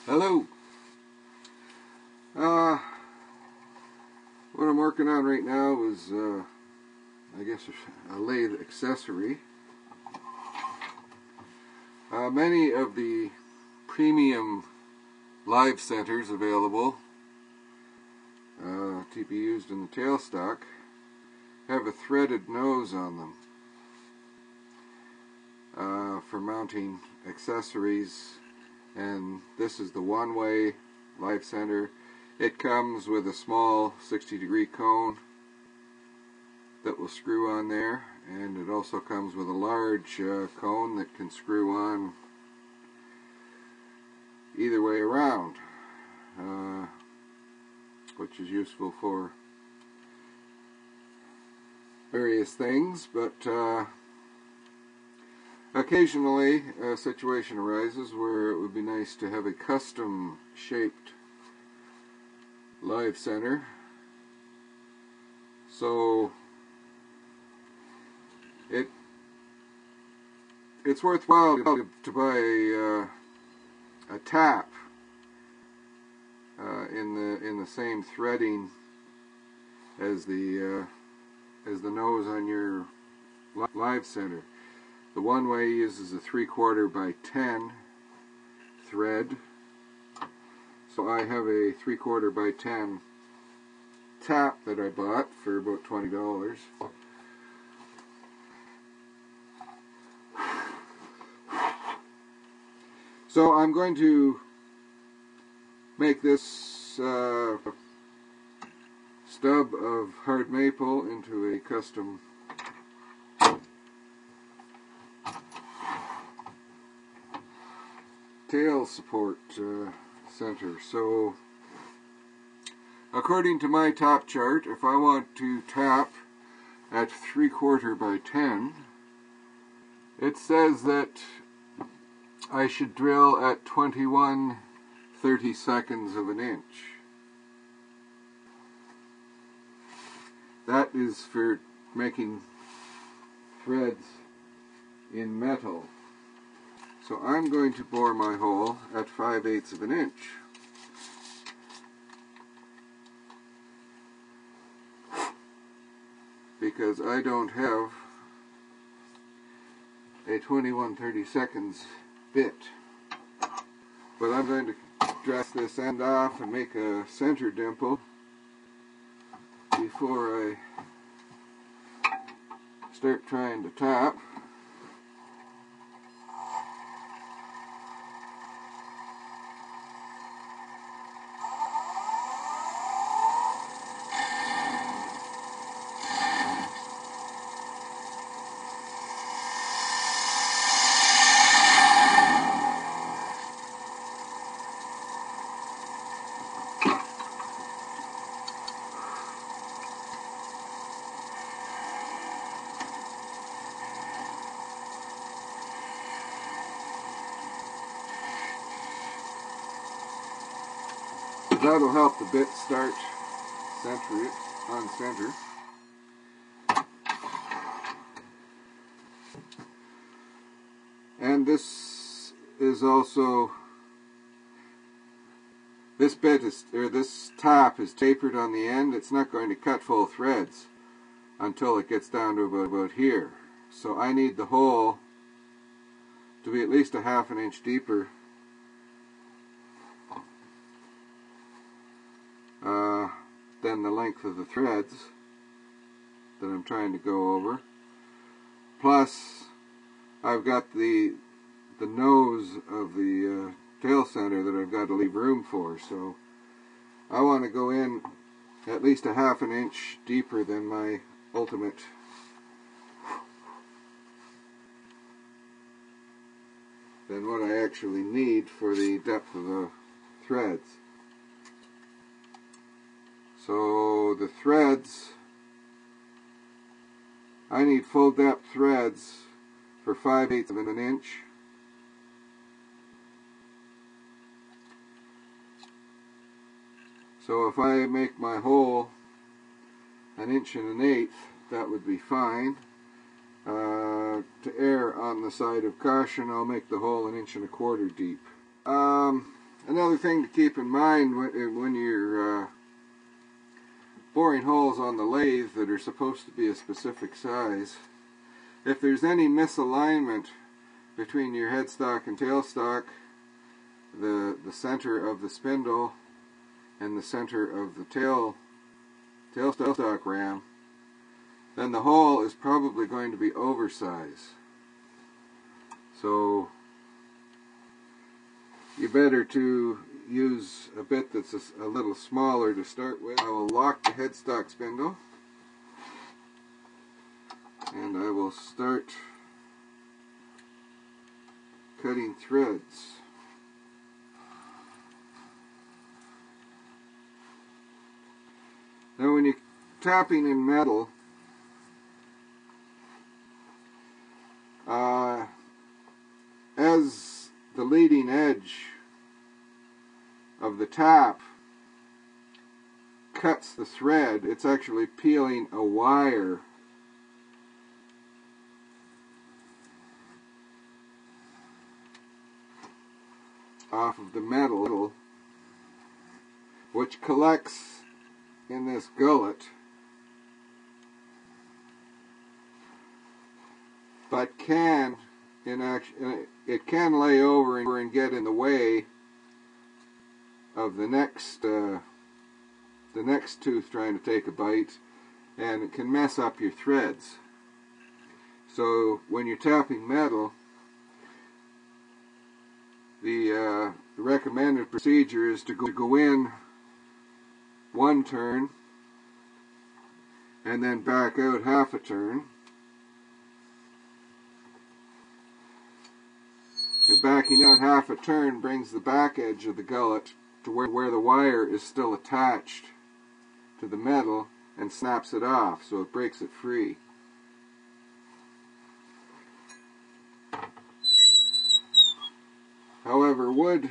Hello. What I'm working on right now is, I guess, a lathe accessory. Many of the premium live centers available to be used in the tailstock have a threaded nose on them for mounting accessories, and this is the one-way live center. It comes with a small 60-degree cone that will screw on there, and it also comes with a large cone that can screw on either way around, which is useful for various things, but occasionally a situation arises where it would be nice to have a custom shaped live center. So it's worthwhile to buy a tap in the same threading as the nose on your live center. The one way uses a 3/4 by 10 thread, so I have a 3/4 by 10 tap that I bought for about $20. So I'm going to make this stub of hard maple into a custom tail support center. So according to my top chart, if I want to tap at 3/4 by 10, it says that I should drill at 21/32 of an inch. That is for making threads in metal. So I'm going to bore my hole at 5/8 of an inch. Because I don't have a 21/32 bit. But I'm going to dress this end off and make a center dimple before I start trying to tap. That'll help the bit start on center. And this is also, this tap is tapered on the end. It's not going to cut full threads until it gets down to about here. So I need the hole to be at least a 1/2 inch deeper than the length of the threads that I'm trying to go over. Plus, I've got the nose of the tail center that I've got to leave room for, so I want to go in at least a 1/2 inch deeper than my ultimate than what I actually need for the depth of the threads. So the threads, I need full depth threads for 5/8 of an inch. So if I make my hole 1 1/8 inches, that would be fine. To err on the side of caution, I'll make the hole 1 1/4 inches deep. Another other thing to keep in mind when you're boring holes on the lathe that are supposed to be a specific size, if there's any misalignment between your headstock and tailstock, the center of the spindle and the center of the tailstock ram, then the hole is probably going to be oversized. So you better to use a bit that's a little smaller to start with. I will lock the headstock spindle and I will start cutting threads. Now when you're tapping in metal, as the leading edge of the tap cuts the thread, it's actually peeling a wire off of the metal, which collects in this gullet, but it can lay over and get in the way of the next tooth trying to take a bite, and it can mess up your threads. So when you're tapping metal, the recommended procedure is to go in one turn and then back out half a turn. The backing out half a turn brings the back edge of the gullet to where the wire is still attached to the metal and snaps it off, so it breaks it free. However, wood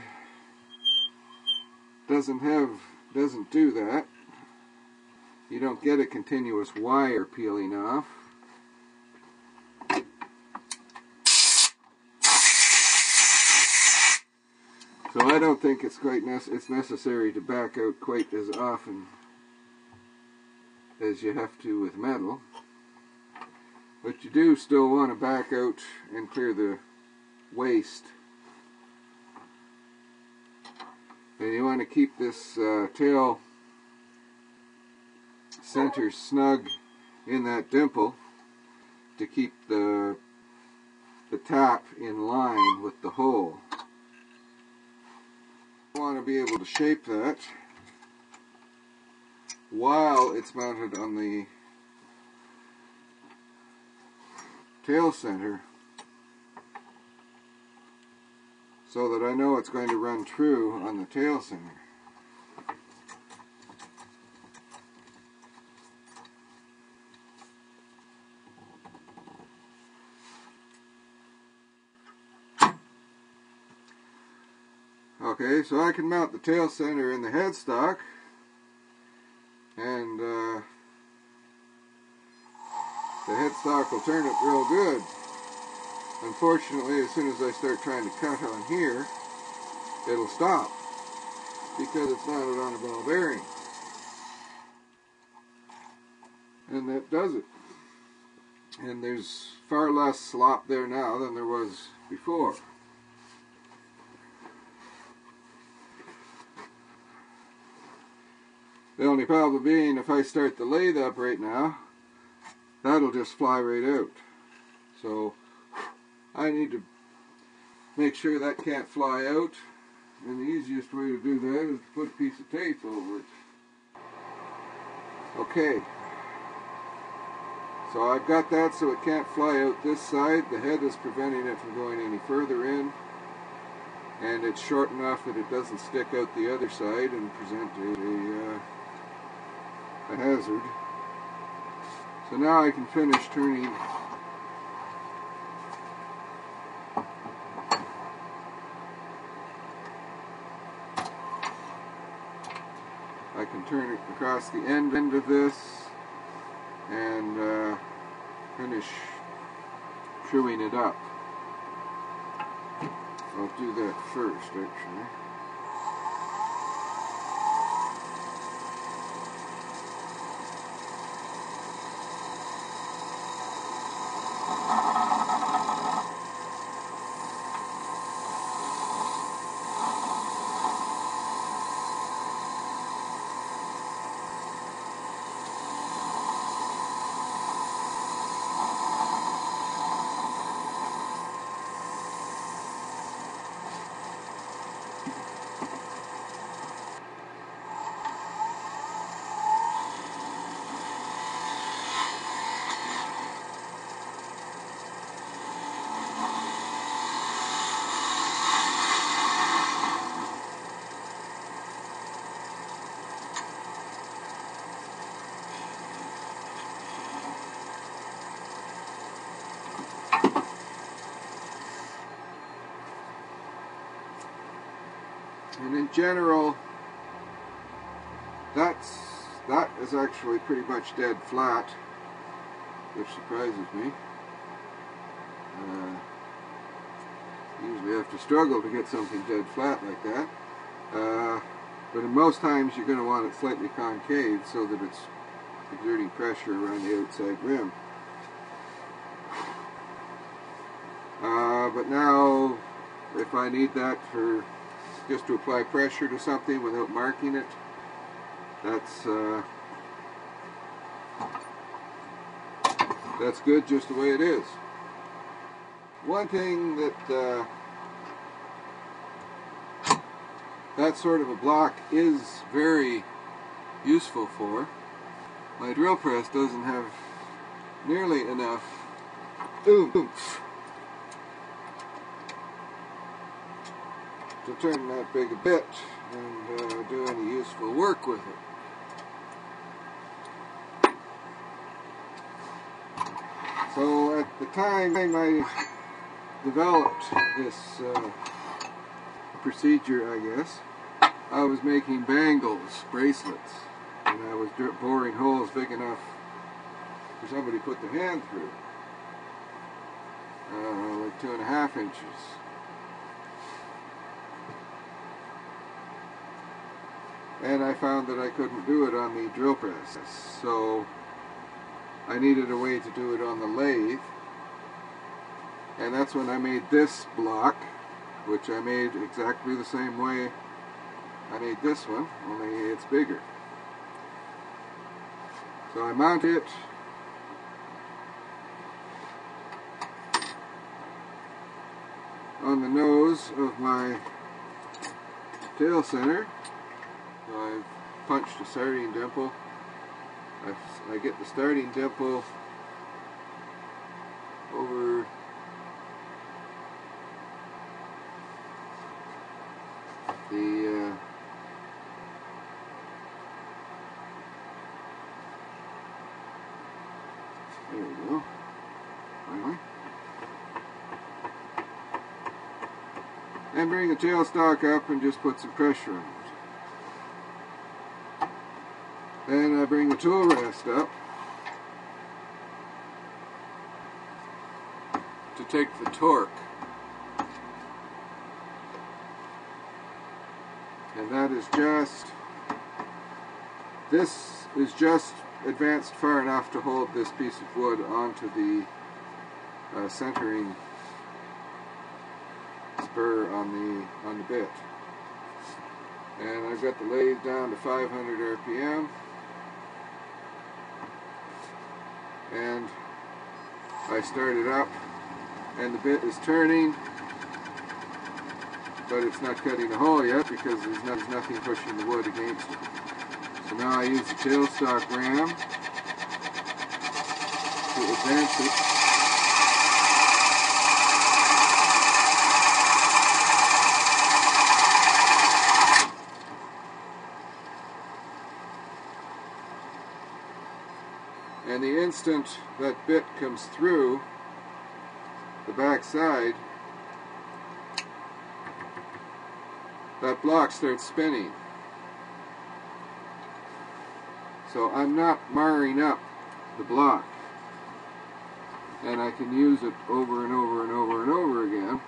doesn't do that. You don't get a continuous wire peeling off. So I don't think it's necessary to back out quite as often as you have to with metal. But you do still want to back out and clear the waste. And you want to keep this tail center snug in that dimple to keep the tap in line with the hole. You want to be able to shape that while it's mounted on the tail center, so that I know it's going to run true on the tail center. Okay, so I can mount the tail center in the headstock, and the headstock will turn it real good. Unfortunately, as soon as I start trying to cut on here, it'll stop because it's mounted on a ball bearing. And that does it. And there's far less slop there now than there was before. The only problem being, if I start the lathe up right now, that'll just fly right out. So I need to make sure that can't fly out, and the easiest way to do that is to put a piece of tape over it. Okay, so I've got that so it can't fly out this side. The head is preventing it from going any further in, and it's short enough that it doesn't stick out the other side and present a hazard. So now I can finish turning turn it across the end of this and finish screwing it up. I'll do that first, actually. And in general, that is actually pretty much dead flat, which surprises me. Usually have to struggle to get something dead flat like that. But in most times you're going to want it slightly concave so that it's exerting pressure around the outside rim. But now, if I need that for just to apply pressure to something without marking it, that's good just the way it is. One thing that that sort of a block is very useful for, my drill press doesn't have nearly enough oomph to turn that big a bit and do any useful work with it. So at the time I developed this procedure, I guess, I was making bangles, bracelets, and I was boring holes big enough for somebody to put their hand through, like 2.5 inches. And I found that I couldn't do it on the drill press, so I needed a way to do it on the lathe, and that's when I made this block, which I made exactly the same way I made this one, only it's bigger. So I mount it on the nose of my tail center. So I've punched a starting dimple. I get the starting dimple over the there we go, finally, and bring the tailstock up and just put some pressure on it. Then I bring the tool rest up to take the torque, and that is just, this is just advanced far enough to hold this piece of wood onto the centering spur on the bit. And I've got the lathe down to 500 RPM, and I start it up, and the bit is turning, but it's not cutting a hole yet because there's nothing pushing the wood against it. So now I use the tailstock ram to advance it. And the instant that bit comes through the back side, that block starts spinning. So I'm not marring up the block, and I can use it over and over and over and over again